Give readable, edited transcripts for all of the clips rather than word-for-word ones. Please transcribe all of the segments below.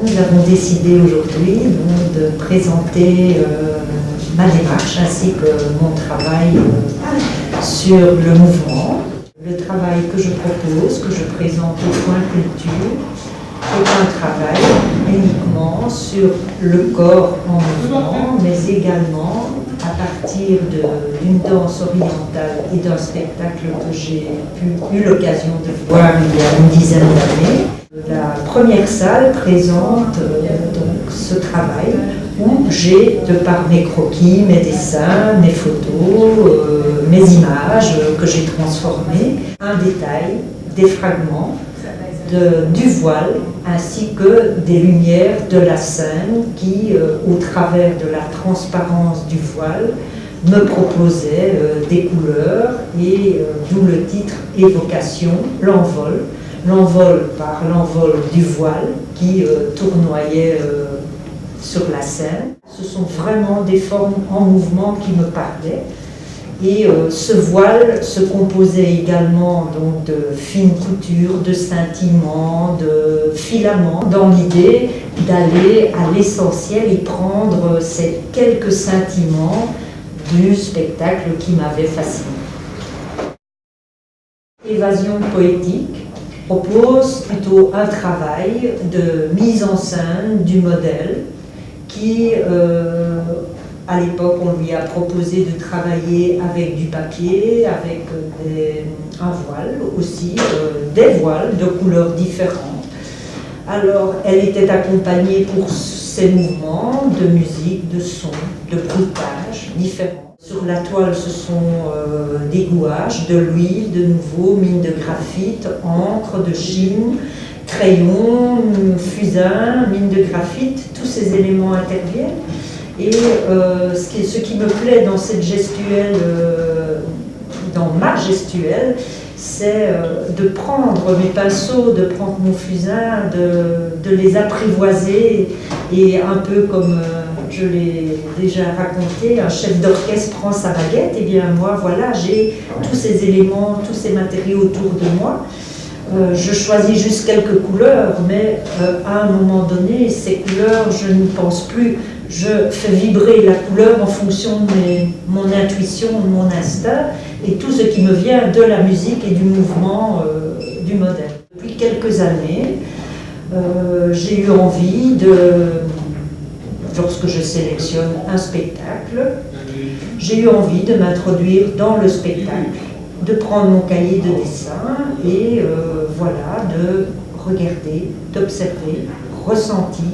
Nous avons décidé aujourd'hui de présenter ma démarche ainsi que mon travail sur le mouvement. Le travail que je propose, que je présente au Point Culture, est un travail uniquement sur le corps en mouvement, mais également à partir d'une danse orientale et d'un spectacle que j'ai eu l'occasion de voir il y a une dizaine d'années. La première salle présente donc ce travail où j'ai, de par mes croquis, mes dessins, mes photos, mes images que j'ai transformées, un détail, des fragments du voile ainsi que des lumières de la scène qui, au travers de la transparence du voile, me proposaient des couleurs et d'où le titre Évocation, l'envol. L'envol par l'envol du voile qui tournoyait sur la scène. Ce sont vraiment des formes en mouvement qui me parlaient. Et ce voile se composait également donc, de fines coutures, de scintillements, de filaments, dans l'idée d'aller à l'essentiel et prendre ces quelques scintillements du spectacle qui m'avait fasciné. Évasion poétique propose plutôt un travail de mise en scène du modèle qui, à l'époque, on lui a proposé de travailler avec du papier, avec un voile aussi, des voiles de couleurs différentes. Alors, elle était accompagnée pour ces mouvements de musique, de son, de bruitage différents. Sur la toile, ce sont des gouaches, de l'huile, de nouveau, mine de graphite, encre, de Chine, crayon, fusain, mine de graphite, tous ces éléments interviennent. Et ce qui me plaît dans cette gestuelle, dans ma gestuelle, c'est de prendre mes pinceaux, de prendre mon fusain, de les apprivoiser et un peu comme je l'ai déjà raconté, un chef d'orchestre prend sa baguette, et bien moi voilà, j'ai tous ces éléments, tous ces matériaux autour de moi. Je choisis juste quelques couleurs, mais à un moment donné, ces couleurs, je n'y pense plus. Je fais vibrer la couleur en fonction de mon intuition, de mon instinct, et tout ce qui me vient de la musique et du mouvement du modèle. Depuis quelques années, j'ai eu envie lorsque je sélectionne un spectacle, j'ai eu envie de m'introduire dans le spectacle, de prendre mon cahier de dessin et voilà, de regarder, d'observer, ressentir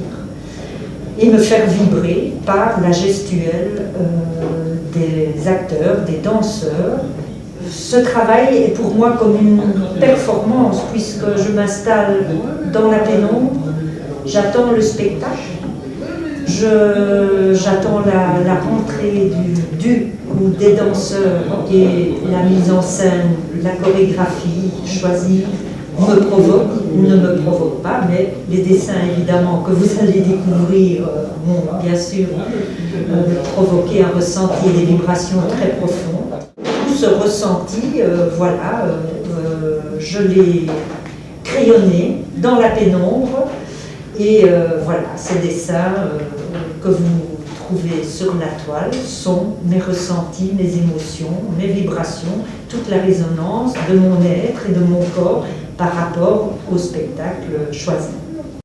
et me faire vibrer par la gestuelle des acteurs, des danseurs. Ce travail est pour moi comme une performance puisque je m'installe dans la pénombre, j'attends le spectacle, j'attends la rentrée ou des danseurs et la mise en scène, la chorégraphie choisie me provoque ou ne me provoque pas, mais les dessins évidemment que vous allez découvrir vont bien sûr provoquer un ressenti et des vibrations très profondes. Tout ce ressenti, voilà, je l'ai crayonné dans la pénombre et voilà, ces dessins que vous trouvez sur la toile sont mes ressentis, mes émotions, mes vibrations, toute la résonance de mon être et de mon corps par rapport au spectacle choisi.